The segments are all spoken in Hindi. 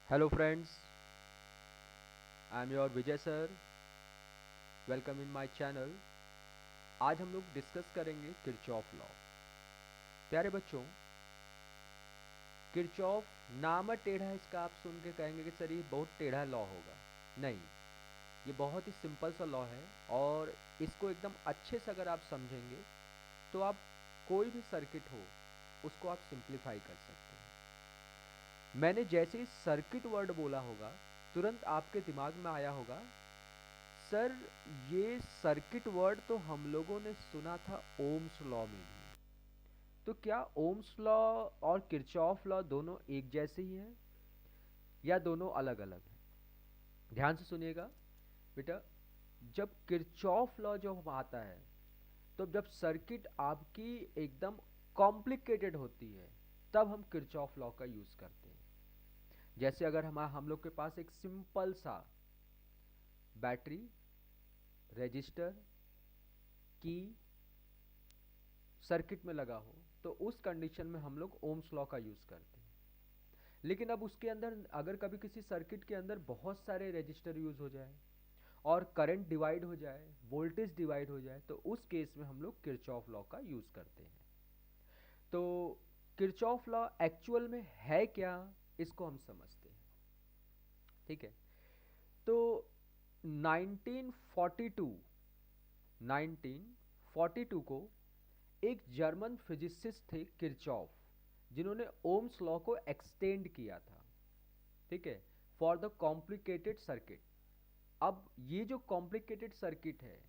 Hello friends, I am your Vijay sir. Welcome in my channel. आज हम लोग डिस्कस करेंगे किरचॉफ लॉ। प्यारे बच्चों, किरचॉफ नाम टेढ़ा है, इसका आप सुन के कहेंगे कि सर ये बहुत टेढ़ा लॉ होगा। नहीं, ये बहुत ही सिंपल सा लॉ है और इसको एकदम अच्छे से अगर आप समझेंगे तो आप कोई भी सर्किट हो उसको आप सिंप्लीफाई कर सकते हैं। मैंने जैसे ही सर्किट वर्ड बोला होगा तुरंत आपके दिमाग में आया होगा, सर ये सर्किट वर्ड तो हम लोगों ने सुना था ओम्स लॉ में भी। तो क्या ओम्स लॉ और किरचॉफ लॉ दोनों एक जैसे ही हैं या दोनों अलग अलग हैं? ध्यान से सुनिएगा बेटा। जब किरचॉफ लॉ जो हम आता है तो जब सर्किट आपकी एकदम कॉम्प्लिकेटेड होती है तब हम किरचॉफ लॉ का यूज करते हैं। जैसे अगर हम लोग के पास एक सिंपल सा बैटरी, रजिस्टर, की सर्किट में लगा हो तो उस कंडीशन में हम लोग ओम्स लॉ का यूज करते हैं। लेकिन अब उसके अंदर अगर कभी किसी सर्किट के अंदर बहुत सारे रजिस्टर यूज हो जाए और करंट डिवाइड हो जाए, वोल्टेज डिवाइड हो जाए, तो उस केस में हम लोग किरचॉफ लॉ का यूज करते हैं। तो किरचॉफ लॉ एक्चुअल में है क्या, इसको हम समझते हैं। ठीक है। तो 1942 1942 को एक जर्मन फिजिसिस्ट थे किरचॉफ, जिन्होंने ओम्स लॉ को एक्सटेंड किया था। ठीक है, फॉर द कॉम्प्लिकेटेड सर्किट। अब ये जो कॉम्प्लिकेटेड सर्किट है,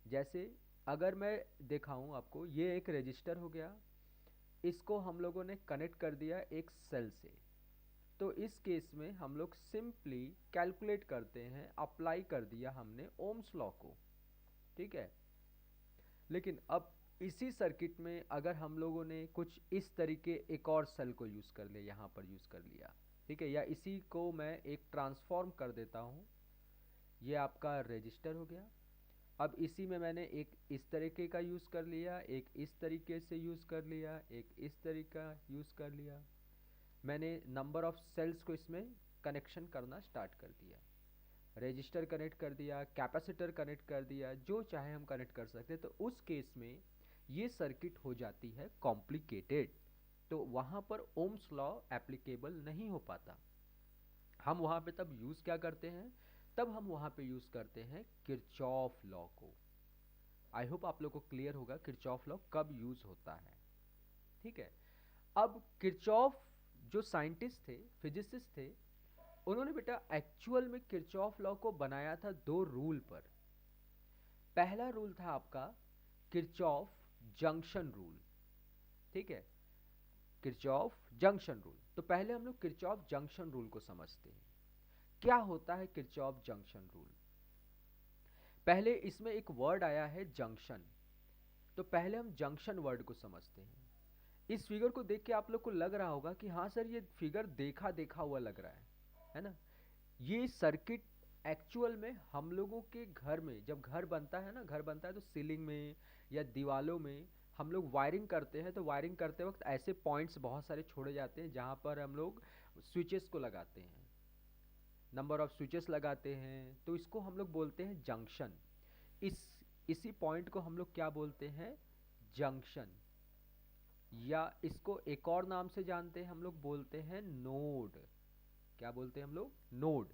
जैसे अगर मैं दिखाऊं आपको, ये एक रजिस्टर हो गया, इसको हम लोगों ने कनेक्ट कर दिया एक सेल से। तो इस केस में हम लोग सिंपली कैलकुलेट करते हैं, अप्लाई कर दिया हमने ओम्स लॉ को। ठीक है। लेकिन अब इसी सर्किट में अगर हम लोगों ने कुछ इस तरीके एक और सेल को यूज़ कर लिया, यहाँ पर यूज़ कर लिया, ठीक है, या इसी को मैं एक ट्रांसफॉर्म कर देता हूँ, ये आपका रजिस्टर हो गया। अब इसी में मैंने एक इस तरीके का यूज़ कर लिया, एक इस तरीके से यूज़ कर लिया, एक इस तरीका यूज़ कर लिया। मैंने नंबर ऑफ सेल्स को इसमें कनेक्शन करना स्टार्ट कर दिया। रजिस्टर कनेक्ट कर दिया, कैपेसिटर कनेक्ट कर दिया, जो चाहे हम कनेक्ट कर सकते हैं। तो उस केस में ये सर्किट हो जाती है कॉम्प्लिकेटेड, तो वहाँ पर ओम्स लॉ एप्लीकेबल नहीं हो पाता। हम वहाँ पे तब यूज़ क्या करते हैं? तब हम वहाँ पे यूज़ करते हैं किरचॉफ लॉ को। आई होप आप लोग को क्लियर होगा किरचॉफ लॉ कब यूज़ होता है। ठीक है। अब किरचॉफ जो साइंटिस्ट थे, फिजिसिस्ट थे, उन्होंने बेटा एक्चुअल में किरचॉफ लॉ को बनाया था दो रूल पर। पहला रूल था आपका किरचॉफ जंक्शन रूल। ठीक है, किरचॉफ जंक्शन रूल। तो पहले हम लोग किरचॉफ जंक्शन रूल को समझते हैं। क्या होता है किरचॉफ जंक्शन रूल? पहले इसमें एक वर्ड आया है जंक्शन, तो पहले हम जंक्शन वर्ड को समझते हैं। इस फिगर को देख के आप लोग को लग रहा होगा कि हाँ सर, ये फिगर देखा देखा हुआ लग रहा है ना? ये सर्किट एक्चुअल में हम लोगों के घर में जब घर बनता है ना, घर बनता है तो सीलिंग में या दीवालों में हम लोग वायरिंग करते हैं। तो वायरिंग करते वक्त ऐसे पॉइंट्स बहुत सारे छोड़े जाते हैं जहाँ पर हम लोग स्विचेस को लगाते हैं, नंबर ऑफ स्विचेस लगाते हैं, तो इसको हम लोग बोलते हैं जंक्शन। इस इसी पॉइंट को हम लोग क्या बोलते हैं? जंक्शन। या इसको एक और नाम से जानते हैं, हम लोग बोलते हैं नोड। क्या बोलते हैं हम लोग? नोड।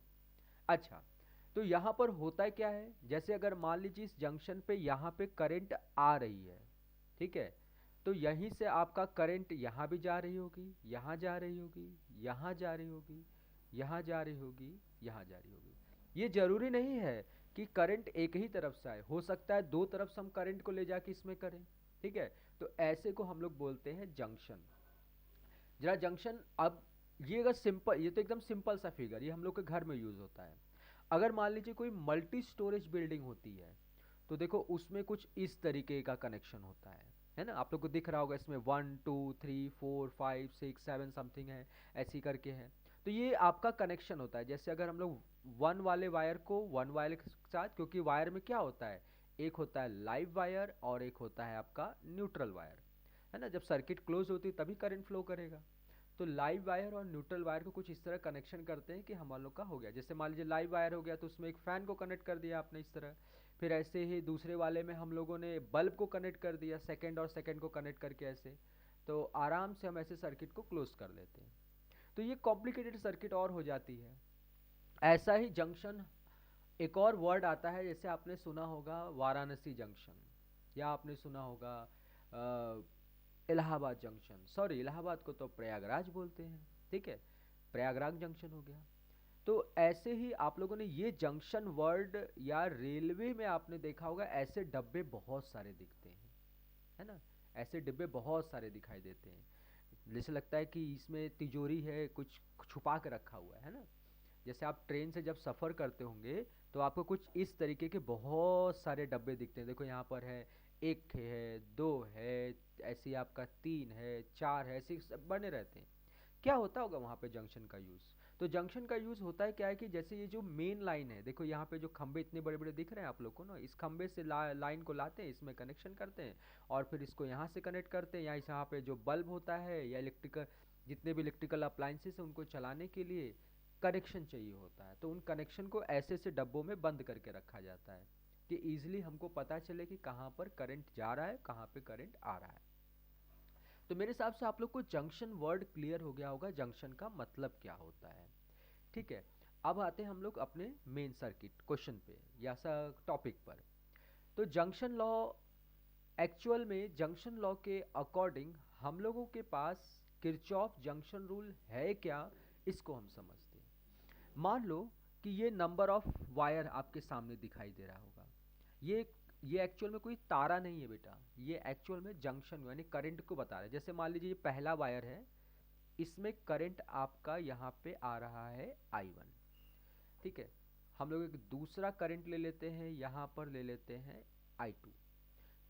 अच्छा, तो यहाँ पर होता है क्या है, जैसे अगर मान लीजिए इस जंक्शन पे यहाँ पे करंट आ रही है, ठीक है, तो यहीं से आपका करंट यहाँ भी जा रही होगी, यहाँ जा रही होगी, यहाँ जा रही होगी, यहाँ जा रही होगी, यहाँ जा रही होगी। ये जरूरी नहीं है कि करंट एक ही तरफ से आए, हो सकता है दो तरफ से हम करंट को ले जाके इसमें करें। ठीक है, तो ऐसे को हम लोग बोलते हैं जंक्शन। जरा जंक्शन, अब ये अगर सिंपल, ये तो एकदम सिंपल सा फिगर, ये हम लोग के घर में यूज होता है। अगर मान लीजिए कोई मल्टी स्टोरेज बिल्डिंग होती है, तो देखो उसमें कुछ इस तरीके का कनेक्शन होता है ना? आप लोग को दिख रहा होगा, इसमें 1 2 3 4 5 6 7 समथिंग है, ऐसी करके है। तो ये आपका कनेक्शन होता है। जैसे अगर हम लोग वन वाले वायर को वन वायर के साथ, क्योंकि वायर में क्या होता है, एक होता है लाइव वायर और एक होता है आपका न्यूट्रल वायर, है ना? जब सर्किट क्लोज होती है तभी करंट फ्लो करेगा। तो लाइव वायर और न्यूट्रल वायर को कुछ इस तरह कनेक्शन करते हैं कि हम लोग का हो गया। जैसे मान लीजिए लाइव वायर हो गया तो उसमें एक फ़ैन को कनेक्ट कर दिया आपने इस तरह। फिर ऐसे ही दूसरे वाले में हम लोगों ने बल्ब को कनेक्ट कर दिया, सेकेंड और सेकेंड को कनेक्ट करके ऐसे। तो आराम से हम ऐसे सर्किट को क्लोज कर लेते हैं। तो ये कॉम्प्लिकेटेड सर्किट और हो जाती है। ऐसा ही जंक्शन, एक और वर्ड आता है, जैसे आपने सुना होगा वाराणसी जंक्शन, या आपने सुना होगा इलाहाबाद जंक्शन। सॉरी, इलाहाबाद को तो प्रयागराज बोलते हैं, ठीक है, प्रयागराज जंक्शन हो गया। तो ऐसे ही आप लोगों ने ये जंक्शन वर्ड, या रेलवे में आपने देखा होगा ऐसे डब्बे बहुत सारे दिखते हैं, है ना, ऐसे डिब्बे बहुत सारे दिखाई देते हैं। जैसे लगता है कि इसमें तिजोरी है, कुछ छुपा के रखा हुआ है ना। जैसे आप ट्रेन से जब सफ़र करते होंगे तो आपको कुछ इस तरीके के बहुत सारे डब्बे दिखते हैं। देखो यहाँ पर है, एक है, दो है, ऐसे ही आपका तीन है, चार है, ऐसे सब बने रहते हैं। क्या होता होगा वहाँ पे जंक्शन का यूज़? तो जंक्शन का यूज़ होता है क्या है कि जैसे ये जो मेन लाइन है, देखो यहाँ पे जो खंबे इतने बड़े बड़े दिख रहे हैं आप लोग को ना, इस खंबे से लाइन को लाते हैं, इसमें कनेक्शन करते हैं, और फिर इसको यहाँ से कनेक्ट करते हैं, या इस यहाँ पे जो बल्ब होता है या इलेक्ट्रिकल, जितने भी इलेक्ट्रिकल अप्लाइंसेस हैं उनको चलाने के लिए कनेक्शन चाहिए होता है। तो उन कनेक्शन को ऐसे ऐसे डब्बों में बंद करके रखा जाता है कि ईजिली हमको पता चले कि कहाँ पर करंट जा रहा है, कहाँ पे करंट आ रहा है। तो मेरे हिसाब से आप लोग को जंक्शन वर्ड क्लियर हो गया होगा, जंक्शन का मतलब क्या होता है। ठीक है, अब आते हैं हम लोग अपने मेन सर्किट क्वेश्चन पे, या सा टॉपिक पर। तो जंक्शन लॉ, एक्चुअल में जंक्शन लॉ के अकॉर्डिंग हम लोगों के पास किरचॉफ जंक्शन रूल है क्या, इसको हम समझते हैं। मान लो कि ये नंबर ऑफ वायर आपके सामने दिखाई दे रहा होगा। ये ये एक्चुअल में कोई तारा नहीं है बेटा, ये एक्चुअल में जंक्शन यानी करंट को बता रहा है। जैसे मान लीजिए ये पहला वायर है, इसमें करंट आपका यहाँ पे आ रहा है I1, ठीक है। हम लोग एक दूसरा करंट ले लेते हैं, यहाँ पर ले लेते हैं I2।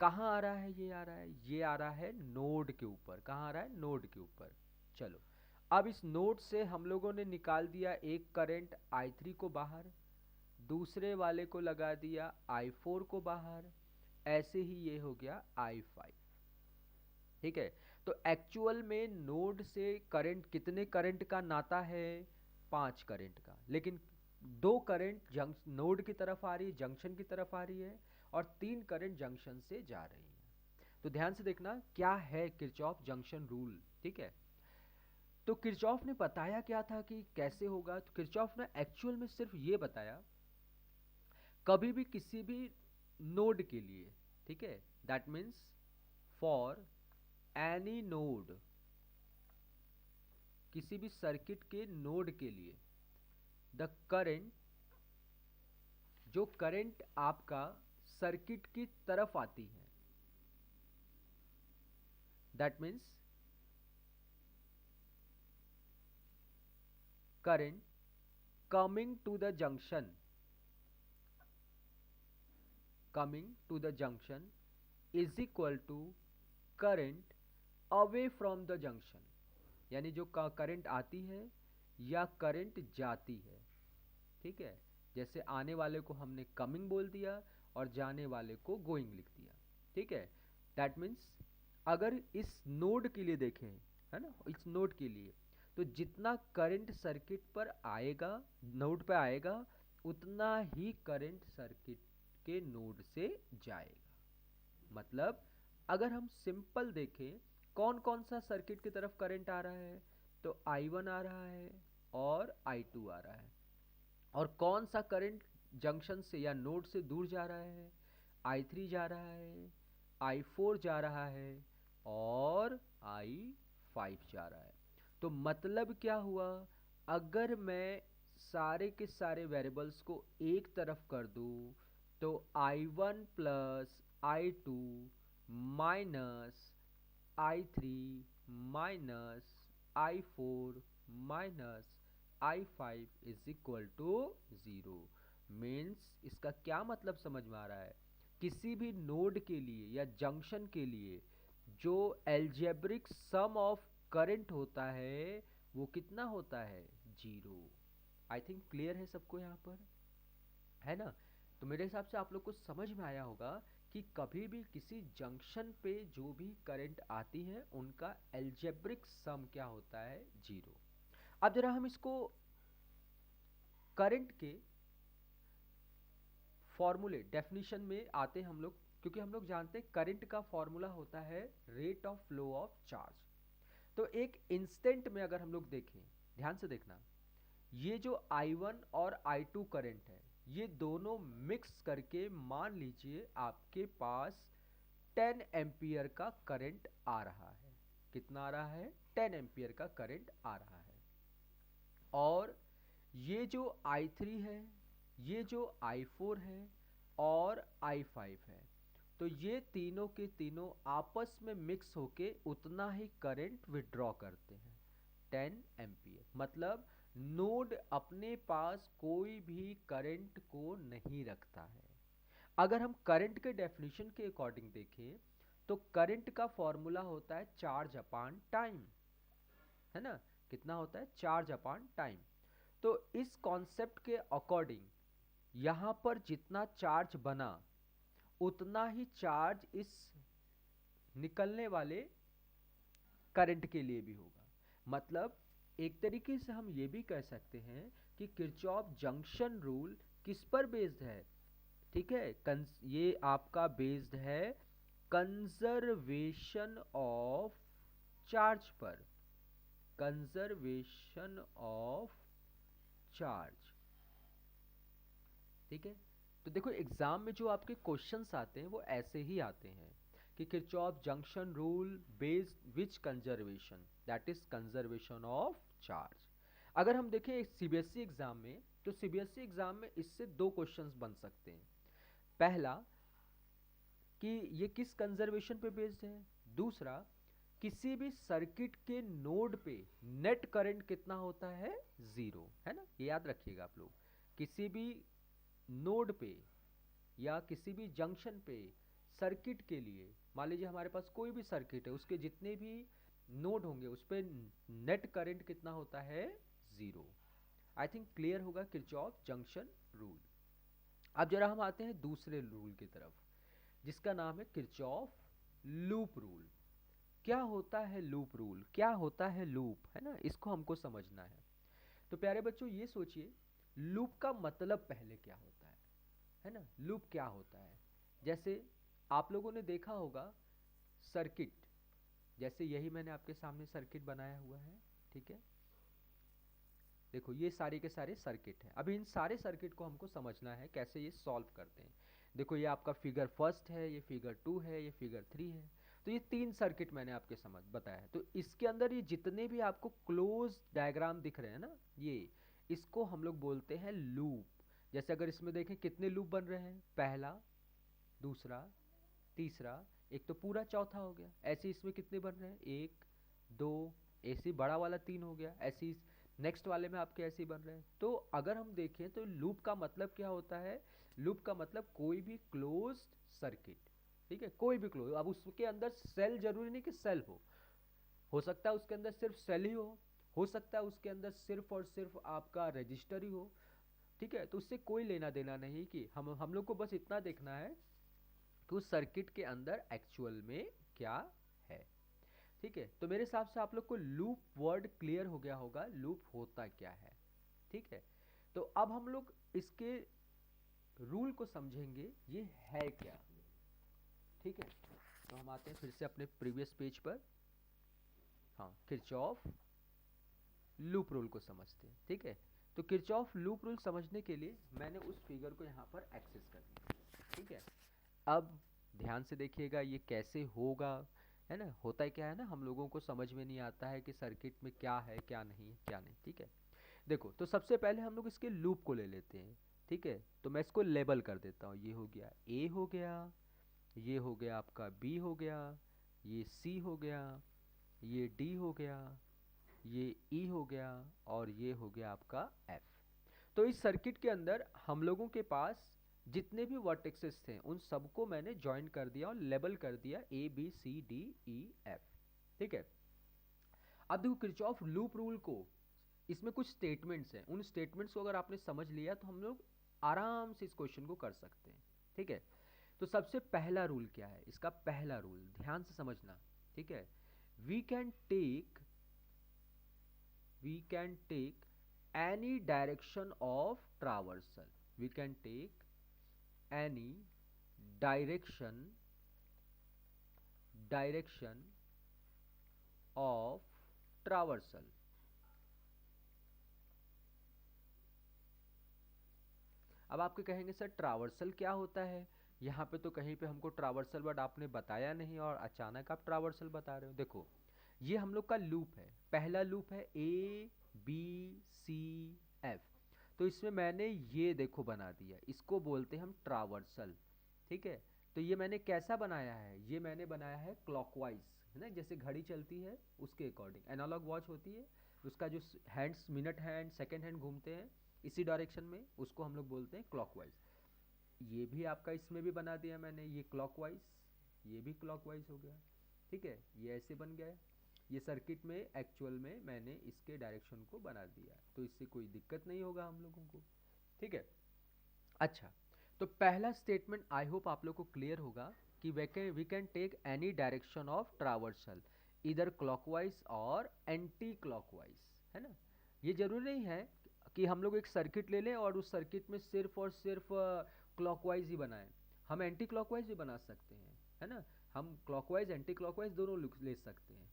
कहाँ आ रहा है ये? आ रहा है, ये आ रहा है नोड के ऊपर। कहाँ आ रहा है? नोड के ऊपर। चलो, अब इस नोड से हम लोगों ने निकाल दिया एक करंट I3 को बाहर, दूसरे वाले को लगा दिया I4 को बाहर, ऐसे ही ये हो गया I5, ठीक है। तो एक्चुअल में नोड से करंट, कितने करंट का नाता है? 5 करंट का। लेकिन 2 करंट नोड की तरफ आ रही है, जंक्शन की तरफ आ रही है, और 3 करंट जंक्शन से जा रही है। तो ध्यान से देखना क्या है किरचॉफ जंक्शन रूल, ठीक है। तो किरचॉफ ने बताया क्या था कि कैसे होगा? तो किरचॉफ ने एक्चुअल में सिर्फ ये बताया, कभी भी किसी भी नोड के लिए, ठीक है, that means for any node, किसी भी सर्किट के नोड के लिए, द करंट, जो करंट आपका सर्किट की तरफ आती है, that means current coming to the junction, coming to the junction is equal to current away from the junction. यानी जो करंट आती है या करंट जाती है, ठीक है। जैसे आने वाले को हमने कमिंग बोल दिया और जाने वाले को गोइंग लिख दिया, ठीक है। दैट मीन्स अगर इस नोड के लिए देखें, है ना, इस नोड के लिए, तो जितना करंट सर्किट पर आएगा, नोड पे आएगा, उतना ही करंट सर्किट के नोड से जाएगा। मतलब अगर हम सिंपल देखें, कौन कौन सा सर्किट की तरफ करंट आ रहा है, तो I1 आ रहा है और I2 आ रहा है। और कौन सा करंट जंक्शन से या नोड से दूर जा रहा है? I3 जा रहा है, I4 जा रहा है और I5 जा रहा है। तो मतलब क्या हुआ? अगर मैं सारे के सारे वेरिएबल्स को एक तरफ कर दूं, तो I1 plus I2 minus I3 minus I4 minus I5 is equal to 0। Means इसका क्या मतलब समझ में आ रहा है? किसी भी नोड के लिए या जंक्शन के लिए जो एल्जेब्रिक सम ऑफ करंट होता है वो कितना होता है? 0। आई थिंक क्लियर है सबको यहाँ पर, है ना। तो मेरे हिसाब से आप लोग को समझ में आया होगा कि कभी भी किसी जंक्शन पे जो भी करंट आती है उनका एल्जेब्रिक सम क्या होता है, जीरो। अब जरा हम इसको करंट के फॉर्मूले डेफिनेशन में आते हैं हम लोग, क्योंकि हम लोग जानते हैं करंट का फॉर्मूला होता है rate of flow of charge. तो एक इंस्टेंट में अगर हम लोग देखें, ध्यान से देखना, ये जो I1 और I2 करंट है, ये दोनों मिक्स करके मान लीजिए आपके पास 10 एम्पियर का करंट आ रहा है। कितना आ रहा है, 10 एम्पियर का करंट आ रहा है। और ये जो I3 है, ये जो I4 है और I5 है, तो ये तीनों के तीनों आपस में मिक्स होके उतना ही करंट विड्रॉ करते हैं, 10 एम्पियर। मतलब नोड अपने पास कोई भी करंट को नहीं रखता है। अगर हम करंट के डेफिनेशन के अकॉर्डिंग देखें तो करंट का फॉर्मूला होता है चार्ज अपॉन टाइम, है ना। कितना होता है, चार्ज अपॉन टाइम। तो इस कॉन्सेप्ट के अकॉर्डिंग यहां पर जितना चार्ज बना उतना ही चार्ज इस निकलने वाले करंट के लिए भी होगा। मतलब एक तरीके से हम ये भी कह सकते हैं कि किरचॉफ जंक्शन रूल किस पर बेस्ड है, ठीक है, ये आपका बेस्ड है कंजर्वेशन ऑफ चार्ज पर, कंजर्वेशन ऑफ चार्ज। ठीक है, तो देखो एग्जाम में जो आपके क्वेश्चंस आते हैं वो ऐसे ही आते हैं कि Kirchhoff junction rule based which conservation, that is conservation of charge. अगर हम देखें सीबीएसई एग्जाम में, तो सीबीएसई एग्जाम में इससे दो क्वेश्चंस बन सकते हैं। पहला कि ये किस कंजर्वेशन पे बेस्ड है, दूसरा किसी भी सर्किट के नोड पे नेट करंट कितना होता है, जीरो, है ना। ये याद रखिएगा आप लोग, किसी भी नोड पे या किसी भी जंक्शन पे सर्किट के लिए, मान लीजिए हमारे पास कोई भी सर्किट है, उसके जितने भी नोड होंगे उस पे नेट करंट कितना होता है, जीरो। आई थिंक क्लियर होगा किरचॉफ जंक्शन रूल। अब जरा हम आते हैं दूसरे रूल की तरफ, जिसका नाम है किरचॉफ लूप रूल। क्या होता है लूप रूल, क्या होता है लूप, है ना, इसको हमको समझना है। तो प्यारे बच्चों ये सोचिए लूप का मतलब पहले क्या होता है ना, लूप क्या होता है। जैसे आप लोगों ने देखा होगा सर्किट, जैसे यही मैंने आपके सामने सर्किट बनाया हुआ है, ठीक है। देखो ये सारे के सारे सर्किट हैं। अभी इन सारे सर्किट को हमको समझना है कैसे ये सॉल्व करते हैं। देखो ये आपका फिगर फर्स्ट है, ये फिगर 2 है, ये फिगर 3 है। तो ये 3 सर्किट मैंने आपके समझ बताया है। तो इसके अंदर ये जितने भी आपको क्लोज डायग्राम दिख रहे हैं ना, ये इसको हम लोग बोलते हैं लूप। जैसे अगर इसमें देखें कितने लूप बन रहे हैं, पहला, दूसरा, तीसरा, एक तो पूरा चौथा हो गया। ऐसे इसमें कितने बन रहे हैं, एक, दो, ऐसे बड़ा वाला 3 हो गया, ऐसे नेक्स्ट वाले में आपके ऐसे ही बन रहे हैं। तो अगर हम देखें तो लूप का मतलब क्या होता है, लूप का मतलब कोई भी क्लोज्ड सर्किट, ठीक है, कोई भी क्लोज। अब उसके अंदर सेल जरूरी नहीं कि सेल हो सकता है उसके अंदर सिर्फ सेल ही हो सकता है उसके अंदर सिर्फ और सिर्फ आपका रजिस्टर ही हो, ठीक है। तो उससे कोई लेना देना नहीं कि हम लोग को बस इतना देखना है कि उस सर्किट के अंदर एक्चुअल में क्या है, ठीक है। तो मेरे हिसाब से आप लोग को लूप वर्ड क्लियर हो गया होगा, लूप होता क्या है, ठीक है। तो अब हम लोग इसके रूल को समझेंगे, ये है क्या, ठीक है। तो हम आते हैं फिर से अपने प्रीवियस पेज पर। हाँ, किरचॉफ लूप रूल को समझते हैं, ठीक है। तो किरचॉफ लूप रूल समझने के लिए मैंने उस फिगर को यहाँ पर एक्सेस कर दिया, ठीक है। अब ध्यान से देखिएगा ये कैसे होगा, है ना। होता है क्या है ना, हम लोगों को समझ में नहीं आता है कि सर्किट में क्या है क्या नहीं, क्या नहीं, ठीक है। देखो तो सबसे पहले हम लोग इसके लूप को ले लेते हैं, ठीक है। तो मैं इसको लेबल कर देता हूँ, ये हो गया ए हो गया, ये हो गया आपका बी हो गया, ये सी हो गया, ये डी हो गया, ये ई हो गया और ये हो गया आपका एफ। तो इस सर्किट के अंदर हम लोगों के पास जितने भी वर्टेक्सेस थे उन सबको मैंने ज्वाइन कर दिया और लेबल कर दिया A B C D E F, ठीक है। अब देखो किरचॉफ लूप रूल को, इसमें कुछ स्टेटमेंट्स हैं, उन स्टेटमेंट्स को अगर आपने समझ लिया तो हम लोग आराम से इस क्वेश्चन को कर सकते हैं, ठीक है। तो सबसे पहला रूल क्या है, इसका पहला रूल ध्यान से समझना, ठीक है। We can take any direction of traversal. We can take any direction of traversal. अब आपके कहेंगे सर ट्रावर्सल क्या होता है, यहाँ पे तो कहीं पे हमको ट्रावर्सल वर्ड आपने बताया नहीं और अचानक आप ट्रावर्सल बता रहे हो। देखो ये हम लोग का लूप है, पहला लूप है ABCF, तो इसमें मैंने ये देखो बना दिया, इसको बोलते हैं हम ट्रावर्सल, ठीक है। तो ये मैंने कैसा बनाया है, ये मैंने बनाया है क्लॉकवाइज, है ना, जैसे घड़ी चलती है उसके अकॉर्डिंग। एनालॉग वॉच होती है, उसका जो hands, minute hand, second hand घूमते हैं इसी डायरेक्शन में, उसको हम लोग बोलते हैं क्लॉकवाइज। ये भी आपका इसमें भी बना दिया मैंने, ये क्लॉकवाइज, ये भी क्लॉकवाइज हो गया, ठीक है, ये ऐसे बन गया। ये सर्किट में एक्चुअल में मैंने इसके डायरेक्शन को बना दिया, तो इससे कोई दिक्कत नहीं होगा हम लोगों को, ठीक है। अच्छा, तो पहला स्टेटमेंट आई होप आप लोग को क्लियर होगा कि we can take any direction of traversal, इधर क्लॉकवाइज और एंटी क्लॉकवाइज, है ना। ये जरूरी नहीं है कि हम लोग एक सर्किट ले लें और उस सर्किट में सिर्फ और सिर्फ क्लॉकवाइज ही बनाएं, हम एंटी क्लॉकवाइज भी बना सकते हैं, है ना। हम क्लॉकवाइज एंटी क्लॉकवाइज दोनों ले सकते हैं।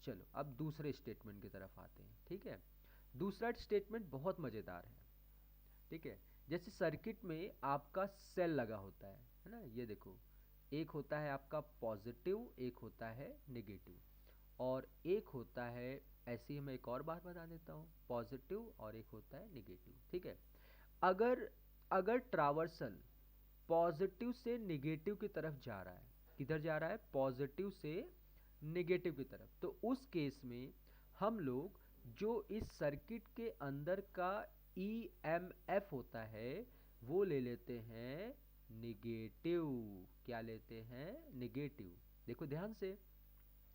चलो अब दूसरे स्टेटमेंट की तरफ आते हैं, ठीक है। दूसरा स्टेटमेंट बहुत मज़ेदार है, ठीक है। जैसे सर्किट में आपका सेल लगा होता है ना, ये देखो, एक होता है आपका पॉजिटिव, एक होता है नेगेटिव, और एक होता है, ऐसे ही मैं एक और बात बता देता हूँ, पॉजिटिव और एक होता है नेगेटिव, ठीक है। अगर अगर ट्रावर्सल पॉजिटिव से नेगेटिव की तरफ जा रहा है, किधर जा रहा है, पॉजिटिव से नेगेटिव की तरफ, तो उस केस में हम लोग जो इस सर्किट के अंदर का EMF होता है वो ले लेते हैं निगेटिव। क्या लेते हैं, निगेटिव। देखो ध्यान से,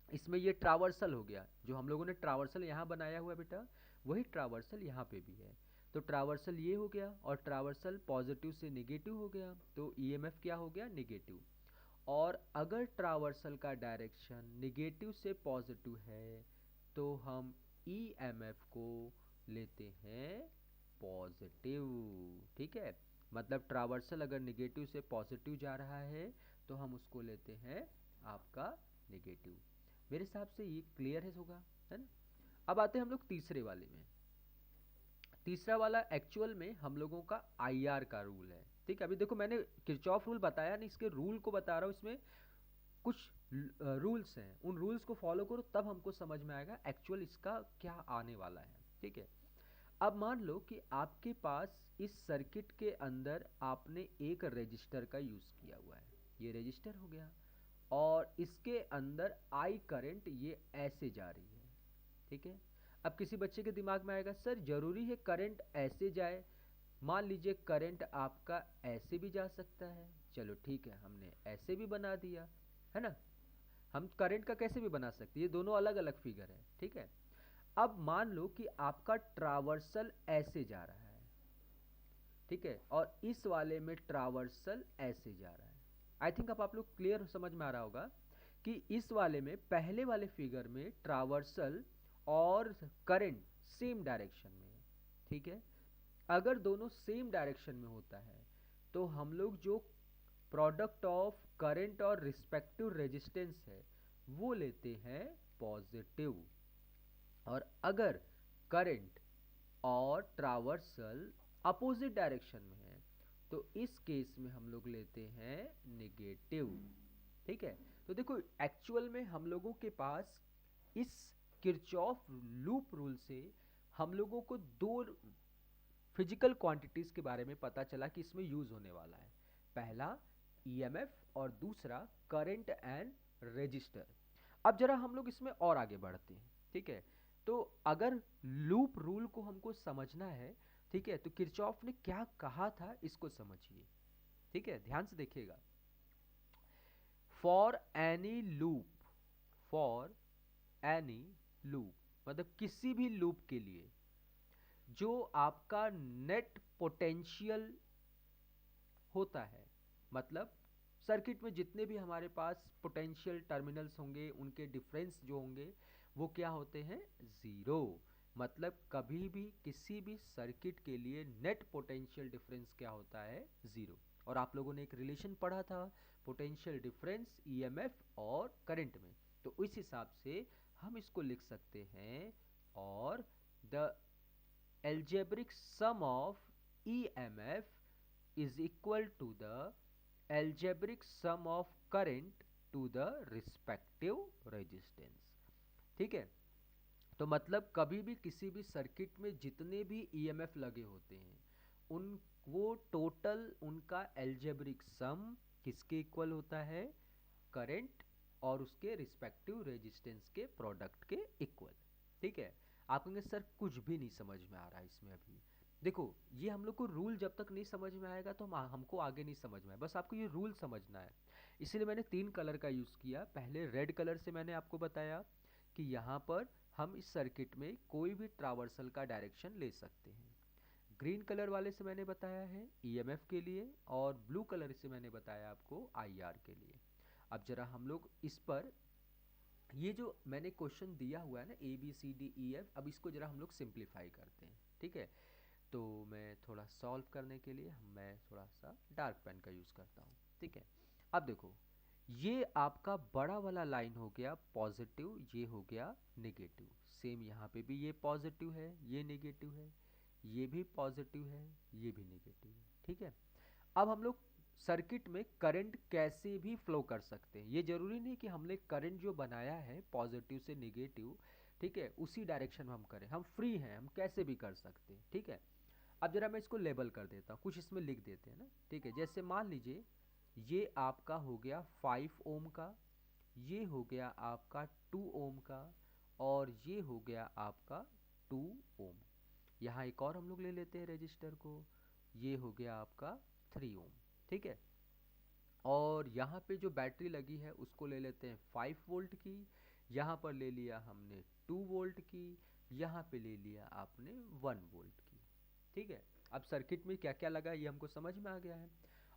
इसमें ये ट्रावर्सल हो गया, जो हम लोगों ने ट्रावर्सल यहाँ बनाया हुआ है बेटा, वही ट्रावर्सल यहाँ पे भी है। तो ट्रावर्सल ये हो गया और ट्रावर्सल पॉजिटिव से निगेटिव हो गया, तो EMF क्या हो गया, निगेटिव। और अगर ट्रावर्सल का डायरेक्शन निगेटिव से पॉजिटिव है तो हम EMF को लेते हैं पॉजिटिव, ठीक है। मतलब ट्रावर्सल अगर निगेटिव से पॉजिटिव जा रहा है तो हम उसको लेते हैं आपका निगेटिव। मेरे हिसाब से ये क्लियर होगा, है ना। अब आते हैं हम लोग तीसरे वाले में। तीसरा वाला एक्चुअल में हम लोगों का IR का रूल है, ठीक है। अभी देखो मैंने किरचॉफ रूल बताया नहीं, इसके रूल को बता रहा हूँ, इसमें कुछ रूल्स हैं, उन रूल्स को फॉलो करो तब हमको समझ में आएगा एक्चुअल इसका क्या आने वाला है, ठीक है। अब मान लो कि आपके पास इस सर्किट के अंदर आपने एक रजिस्टर का यूज़ किया हुआ है, ये रजिस्टर हो गया, और इसके अंदर आई करंट ये ऐसे जा रही है, ठीक है। अब किसी बच्चे के दिमाग में आएगा सर जरूरी है करंट ऐसे जाए, मान लीजिए करंट आपका ऐसे भी जा सकता है, चलो ठीक है, हमने ऐसे भी बना दिया, है ना। हम करंट का कैसे भी बना सकते हैं, ये दोनों अलग अलग फिगर है, ठीक है। अब मान लो कि आपका ट्रावर्सल ऐसे जा रहा है, ठीक है, और इस वाले में ट्रावर्सल ऐसे जा रहा है। आई थिंक अब आप लोग क्लियर समझ में आ रहा होगा कि इस वाले में, पहले वाले फिगर में ट्रावर्सल और करंट सेम डायरेक्शन में है, ठीक है। अगर दोनों सेम डायरेक्शन में होता है तो हम लोग जो प्रोडक्ट ऑफ करंट और रिस्पेक्टिव रेजिस्टेंस है वो लेते हैं पॉजिटिव। और अगर करंट और ट्रावर्सल अपोजिट डायरेक्शन में है तो इस केस में हम लोग लेते हैं नेगेटिव, ठीक है। तो देखो एक्चुअल में हम लोगों के पास इस किरचॉफ लूप रूल से हम लोगों को दो फिजिकल क्वांटिटीज के बारे में पता चला कि इसमें यूज होने वाला है, पहला EMF और दूसरा करंट एंड रेजिस्टर। अब जरा हम लोग इसमें और आगे बढ़ते हैं, ठीक है। तो अगर लूप रूल को हमको समझना है, ठीक है, तो किरचॉफ ने क्या कहा था इसको समझिए, ठीक है, ध्यान से देखिएगा। फॉर एनी लूप मतलब किसी भी लूप के लिए जो आपका नेट पोटेंशियल होता है, मतलब सर्किट में जितने भी हमारे पास पोटेंशियल टर्मिनल्स होंगे उनके डिफरेंस जो होंगे वो क्या होते हैं, ज़ीरो। मतलब कभी भी किसी भी सर्किट के लिए नेट पोटेंशियल डिफरेंस क्या होता है, ज़ीरो। और आप लोगों ने एक रिलेशन पढ़ा था पोटेंशियल डिफरेंस ईएमएफ और करंट में, तो उस हिसाब से हम इसको लिख सकते हैं, और the algebraic sum of EMF is equal to the algebraic sum of current to the respective resistance। ठीक है, तो मतलब कभी भी किसी भी सर्किट में जितने भी ईएमएफ लगे होते हैं उन वो टोटल उनका एल्जेब्रिक सम किसके इक्वल होता है, करंट और उसके रिस्पेक्टिव रेजिस्टेंस के प्रोडक्ट के इक्वल। ठीक है, आप कहेंगे सर कुछ भी नहीं समझ में आ रहा है इसमें अभी। देखो ये हम लोग को रूल जब तक नहीं समझ में आएगा तो हमको आगे नहीं समझ में आए, बस आपको ये रूल समझना है। इसीलिए मैंने 3 कलर का यूज़ किया। पहले रेड कलर से मैंने आपको बताया कि यहाँ पर हम इस सर्किट में कोई भी ट्रावर्सल का डायरेक्शन ले सकते हैं। ग्रीन कलर वाले से मैंने बताया है ईएमएफ के लिए, और ब्लू कलर से मैंने बताया आपको आईआर के लिए। अब जरा हम लोग इस पर ये जो मैंने क्वेश्चन दिया हुआ है ना ABCDEF, अब इसको जरा हम लोग सिंप्लीफाई करते हैं। ठीक है, तो मैं थोड़ा सॉल्व करने के लिए मैं थोड़ा सा डार्क पेन का यूज़ करता हूँ। ठीक है, अब देखो ये आपका बड़ा वाला लाइन हो गया पॉजिटिव, ये हो गया नेगेटिव। सेम यहाँ पे भी ये पॉजिटिव है, ये नेगेटिव है, ये भी पॉजिटिव है, ये भी नेगेटिव है। ठीक है, अब हम लोग सर्किट में करंट कैसे भी फ्लो कर सकते हैं। ये जरूरी नहीं कि हमने करंट जो बनाया है पॉजिटिव से नेगेटिव, ठीक है, उसी डायरेक्शन में हम करें, हम फ्री हैं, हम कैसे भी कर सकते हैं। ठीक है, अब जरा मैं इसको लेबल कर देता हूँ, कुछ इसमें लिख देते हैं ना। ठीक है, जैसे मान लीजिए ये आपका हो गया 5 ओम का, ये हो गया आपका 2 ओम का, और ये हो गया आपका 2 ओम। यहाँ एक और हम लोग ले लेते हैं रजिस्टर को, ये हो गया आपका 3 ओम। ठीक है, और यहाँ पे जो बैटरी लगी है उसको ले लेते हैं 5 वोल्ट की, यहाँ पर ले लिया हमने 2 वोल्ट की, यहाँ पे ले लिया आपने 1 वोल्ट की। ठीक है, अब सर्किट में क्या क्या लगा ये हमको समझ में आ गया है।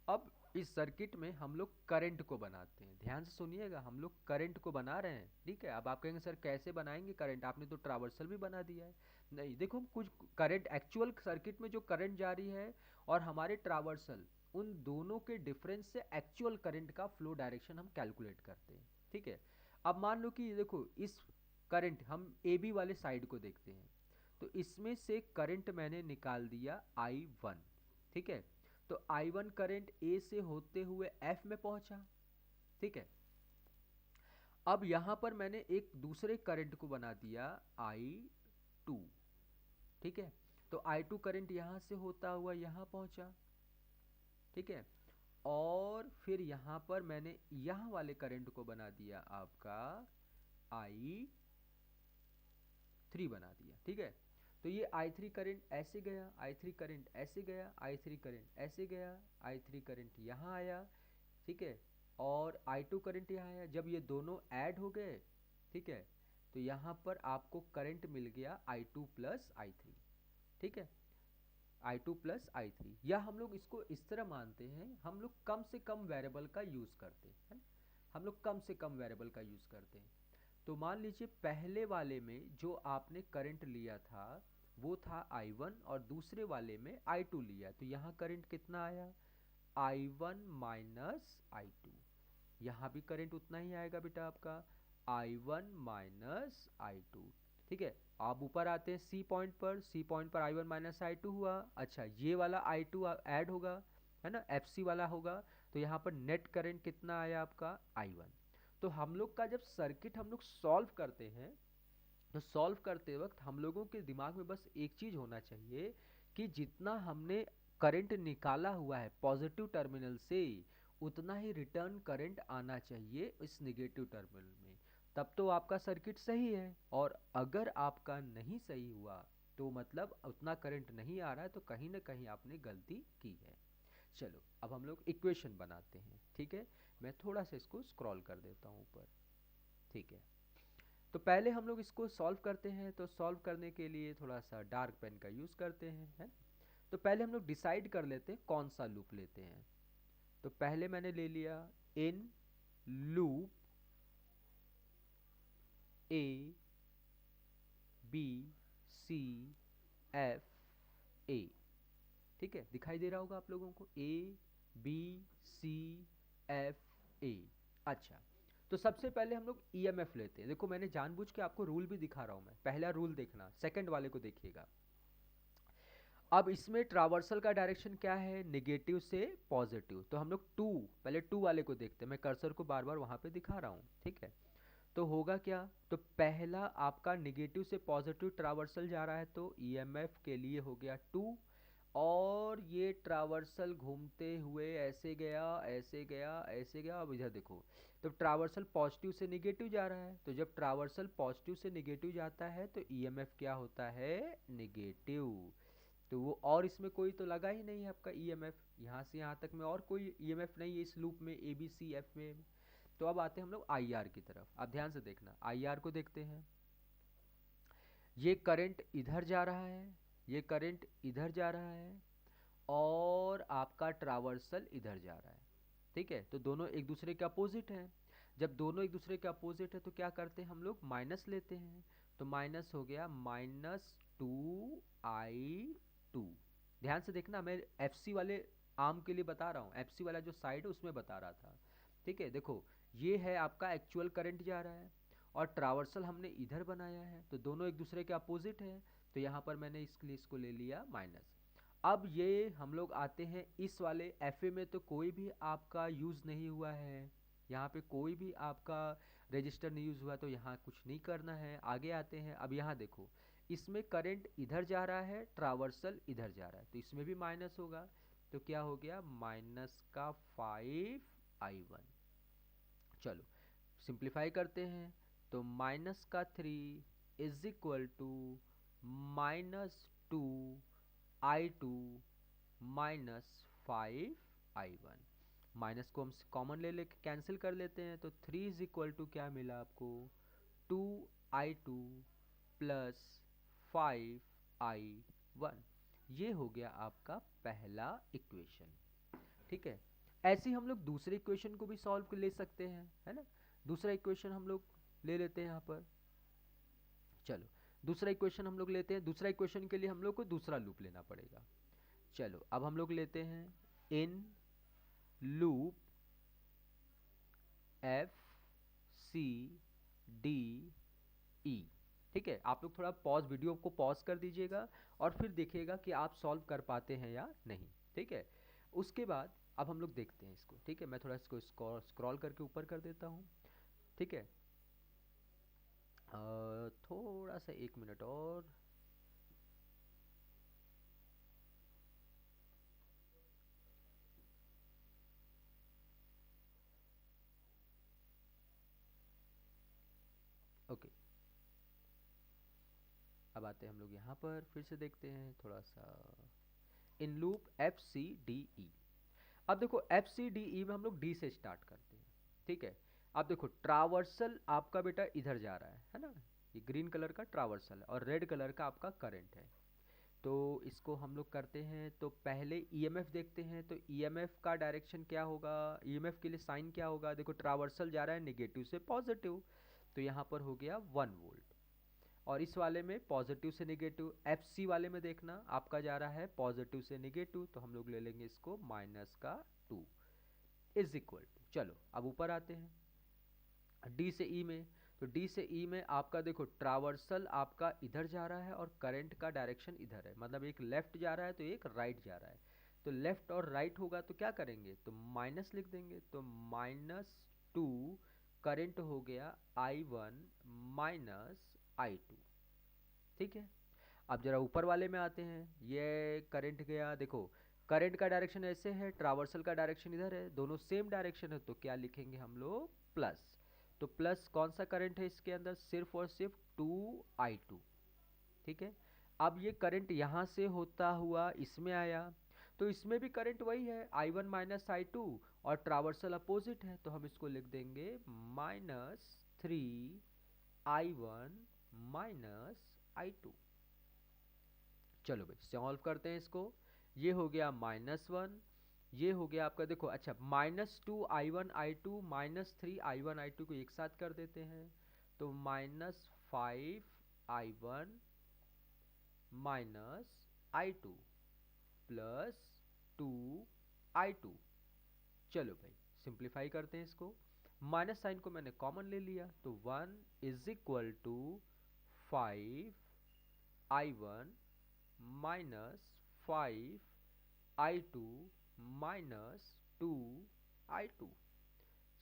अब इस सर्किट में हम लोग करंट को बनाते हैं, ध्यान से सुनिएगा, हम लोग करंट को बना रहे हैं। ठीक है, अब आप कहेंगे सर कैसे बनाएंगे करंट, आपने तो ट्रावर्सल भी बना दिया है। नहीं, देखो हम कुछ करंट एक्चुअल सर्किट में जो करंट जा रही है और हमारे ट्रावर्सल, उन दोनों के डिफरेंस से एक्चुअल करंट का फ्लो डायरेक्शन हम कैलकुलेट करते हैं। ठीक है, अब मान लो कि देखो इस करंट हम ए बी वाले साइड को देखते हैं, तो इसमें से करंट मैंने निकाल दिया I1। ठीक है, तो I1 करंट ए से होते हुए F में पहुंचा। ठीक है, अब यहां पर मैंने एक दूसरे करंट को बना दिया I2। ठीक है, तो I2 करंट यहां से होता हुआ यहां पहुंचा। ठीक है, और फिर यहां पर मैंने यहां वाले करंट को बना दिया आपका I3 बना दिया। ठीक है, तो ये I3 करंट ऐसे गया, I3 करंट ऐसे गया, I3 करंट ऐसे गया, I3 करंट यहाँ आया। ठीक है, और I2 करंट यहाँ आया। जब ये दोनों ऐड हो गए, ठीक है, तो यहाँ पर आपको करंट मिल गया I2 प्लस I3। ठीक है, I2 प्लस I3, या हम लोग इसको इस तरह मानते हैं, हम लोग कम से कम वेरिएबल का यूज़ करते हैं, हम लोग कम से कम वेरिएबल का यूज़ करते हैं। तो मान लीजिए पहले वाले में जो आपने करंट लिया था वो था I1, और दूसरे वाले में I2 लिया, तो यहाँ करंट कितना आया, I1 माइनस I2। यहाँ भी करंट उतना ही आएगा बेटा आपका, I1 माइनस I2। ठीक है, आप ऊपर आते हैं सी पॉइंट पर, सी पॉइंट पर I1 माइनस I2 हुआ। अच्छा, ये वाला I2 ऐड होगा, है ना, FC वाला होगा, तो यहाँ पर नेट करंट कितना आया आपका I1। तो हम लोग का जब सर्किट हम लोग सॉल्व करते हैं, तो सॉल्व करते वक्त हम लोगों के दिमाग में बस एक चीज होना चाहिए कि जितना हमने करंट निकाला हुआ है पॉजिटिव टर्मिनल से, उतना ही रिटर्न करंट आना चाहिए इस नेगेटिव टर्मिनल में, तब तो आपका सर्किट सही है। और अगर आपका नहीं सही हुआ तो मतलब उतना करंट नहीं आ रहा है, तो कहीं ना कहीं आपने गलती की है। चलो अब हम लोग इक्वेशन बनाते हैं। ठीक है, मैं थोड़ा सा इसको स्क्रॉल कर देता हूँ ऊपर। ठीक है, तो पहले हम लोग इसको सॉल्व करते हैं, तो सॉल्व करने के लिए थोड़ा सा डार्क पेन का यूज़ करते हैं, है। तो पहले हम लोग डिसाइड कर लेते हैं कौन सा लूप लेते हैं। तो पहले मैंने ले लिया in loop A B C F A. ठीक है, दिखाई दे रहा होगा आप लोगों को, ए बी सी एफ ए। अच्छा, तो सबसे पहले हम लोग ईएमएफ लेते हैं। देखो मैंने जानबूझ के आपको रूल भी दिखा रहा हूं, मैं पहला रूल देखना, सेकंड वाले को देखिएगा। अब इसमें ट्रावर्सल का डायरेक्शन क्या है, नेगेटिव से पॉजिटिव। तो हम लोग पहले टू वाले को देखते हैं, मैं कर्सर को बार बार वहां पे दिखा रहा हूँ। ठीक है, तो होगा क्या, तो पहला आपका नेगेटिव से पॉजिटिव ट्रावर्सल जा रहा है, तो ईएमएफ के लिए हो गया 2। और ये ट्रावर्सल घूमते हुए ऐसे गया ऐसे गया ऐसे गया। अब इधर देखो, तो ट्रावर्सल पॉजिटिव से नेगेटिव जा रहा है, तो जब ट्रावर्सल पॉजिटिव से नेगेटिव जाता है तो ईएमएफ क्या होता है, नेगेटिव। तो वो, और इसमें कोई तो लगा ही नहीं है आपका ईएमएफ, यहाँ से यहाँ तक में और कोई ईएमएफ नहीं है इस लूप में, ए बी सी एफ में। तो अब आते हैं हम लोग आई आर की तरफ। आप ध्यान से देखना, आई आर को देखते हैं। ये करंट इधर जा रहा है, ये करंट इधर जा रहा है, और आपका ट्रावर्सल इधर जा रहा है। ठीक है, तो दोनों एक दूसरे के अपोजिट हैं। जब दोनों एक दूसरे के अपोजिट है तो क्या करते हैं हम लोग, माइनस लेते हैं। तो माइनस हो गया -2I2। ध्यान से देखना, मैं एफसी वाले आर्म के लिए बता रहा हूँ, एफसी वाला जो साइड है उसमें बता रहा था। ठीक है, देखो ये है आपका एक्चुअल करंट जा रहा है, और ट्रावर्सल हमने इधर बनाया है, तो दोनों एक दूसरे के अपोजिट है। तो यहाँ पर मैंने इसके लिए इसको ले लिया माइनस। अब ये हम लोग आते हैं इस वाले एफए में, तो कोई भी आपका यूज़ नहीं हुआ है, यहाँ पे कोई भी आपका रजिस्टर नहीं यूज़ हुआ, तो यहाँ कुछ नहीं करना है। आगे आते हैं, अब यहाँ देखो, इसमें करंट इधर जा रहा है, ट्रावर्सल इधर जा रहा है, तो इसमें भी माइनस होगा। तो क्या हो गया, -5I1। चलो सिंप्लीफाई करते हैं, तो -3 is equal to -2I2 -5I1। Minus को हम कॉमन ले लेके कैंसिल कर लेते हैं, तो 3 इज इक्वल टू क्या मिला आपको, 2I2 प्लस 5I1। ये हो गया आपका पहला इक्वेशन। ठीक है, ऐसे ही हम लोग दूसरे इक्वेशन को भी सॉल्व ले सकते हैं, है ना। दूसरा इक्वेशन हम लोग ले लेते हैं यहाँ पर। चलो दूसरा इक्वेशन हम लोग लेते हैं। दूसरा इक्वेशन के लिए हम लोग को दूसरा लूप लेना पड़ेगा। चलो अब हम लोग लेते हैं in loop F C D E. ठीक है, आप लोग थोड़ा वीडियो को पॉज कर दीजिएगा और फिर देखिएगा कि आप सॉल्व कर पाते हैं या नहीं। ठीक है, उसके बाद अब हम लोग देखते हैं इसको। ठीक है, मैं थोड़ा इसको स्क्रॉल करके ऊपर कर देता हूँ। ठीक है, थोड़ा सा 1 मिनट और। ओके, अब आते हैं हम लोग यहाँ पर, फिर से देखते हैं थोड़ा सा in loop F C D E. अब देखो एफ सी डी ई में हम लोग डी से स्टार्ट करते हैं। ठीक है, अब देखो ट्रावर्सल आपका बेटा इधर जा रहा है ना, ये ग्रीन कलर का ट्रावर्सल है और रेड कलर का आपका करंट है। तो इसको हम लोग करते हैं, तो पहले ईएमएफ देखते हैं। तो ईएमएफ का डायरेक्शन क्या होगा, ईएमएफ के लिए साइन क्या होगा, देखो ट्रावर्सल जा रहा है नेगेटिव से पॉजिटिव, तो यहाँ पर हो गया 1 वोल्ट। और इस वाले में पॉजिटिव से नेगेटिव, एफ सी वाले में देखना आपका जा रहा है पॉजिटिव से नेगेटिव, तो हम लोग ले लेंगे इसको -2 इज इक्वल टू। चलो अब ऊपर आते हैं डी से ई में। तो डी से ई में आपका देखो ट्रावर्सल आपका इधर जा रहा है और करंट का डायरेक्शन इधर है, मतलब एक लेफ्ट जा रहा है तो एक राइट जा रहा है। तो लेफ्ट और राइट होगा तो क्या करेंगे, तो माइनस लिख देंगे, तो -2 करंट हो गया I1 -I2। ठीक है, अब जरा ऊपर वाले में आते हैं। ये करंट गया, देखो करंट का डायरेक्शन ऐसे है, ट्रावर्सल का डायरेक्शन इधर है, दोनों सेम डायरेक्शन है, तो क्या लिखेंगे हम लोग, प्लस। तो प्लस कौन सा करंट है इसके अंदर, सिर्फ और सिर्फ 2I2। ठीक है, अब ये करंट यहाँ से होता हुआ इसमें आया, तो इसमें भी करंट वही है I1 -I2, और ट्रावर्सल अपोजिट है, तो हम इसको लिख देंगे -3I1 -I2। चलो भाई सॉल्व करते हैं इसको। ये हो गया -1, ये हो गया आपका, देखो अच्छा, -2 I1 I2 -3 I1 I2 को एक साथ कर देते हैं, तो -5 I1 -I2 +2 I2। चलो भाई सिंप्लीफाई करते हैं इसको, माइनस साइन को मैंने कॉमन ले लिया, तो 1 = 5 I1 -5 I2 -2 I2।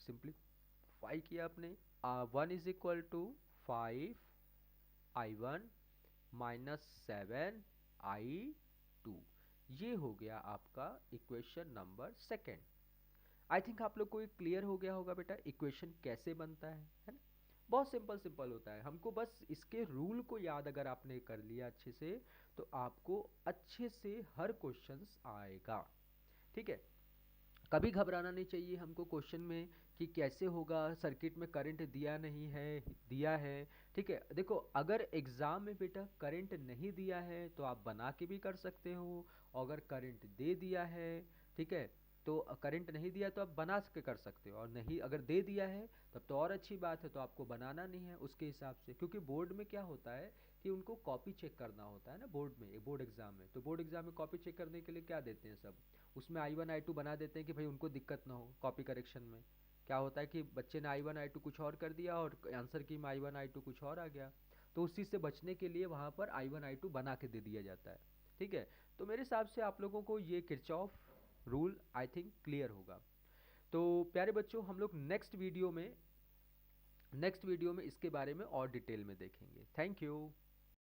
सिंप्लीफाई किया आपने, 1 = 5 I1 -7 I2। ये हो गया आपका equation number second. I think आप लोग को ये क्लियर हो गया होगा बेटा इक्वेशन कैसे बनता है ना। बहुत सिंपल सिंपल होता है, हमको बस इसके रूल को याद अगर आपने कर लिया अच्छे से, तो आपको अच्छे से हर क्वेश्चंस आएगा। ठीक है, कभी घबराना नहीं चाहिए हमको क्वेश्चन में कि कैसे होगा, सर्किट में करंट दिया नहीं है, दिया है। ठीक है, देखो अगर एग्जाम में बेटा करंट नहीं दिया है तो आप बना के भी कर सकते हो, और अगर करंट दे दिया है, ठीक है, तो करंट नहीं दिया तो आप बना के कर सकते हो, और नहीं अगर दे दिया है तब तो और अच्छी बात है, तो आपको बनाना नहीं है उसके हिसाब से। क्योंकि बोर्ड में क्या होता है कि उनको कॉपी चेक करना होता है ना, बोर्ड में, बोर्ड एग्जाम में, तो बोर्ड एग्जाम में कॉपी चेक करने के लिए क्या देते हैं सब, उसमें I1 I2 बना देते हैं कि भाई उनको दिक्कत ना हो कॉपी करेक्शन में। क्या होता है कि बच्चे ने I1 I2 कुछ और कर दिया और आंसर की में I1 I2 कुछ और आ गया, तो उस चीज़ से बचने के लिए वहाँ पर I1 I2 बना के दे दिया जाता है। ठीक है, तो मेरे हिसाब से आप लोगों को ये Kirchhoff rule I think clear होगा। तो प्यारे बच्चों, हम लोग नेक्स्ट वीडियो में इसके बारे में और डिटेल में देखेंगे। Thank you.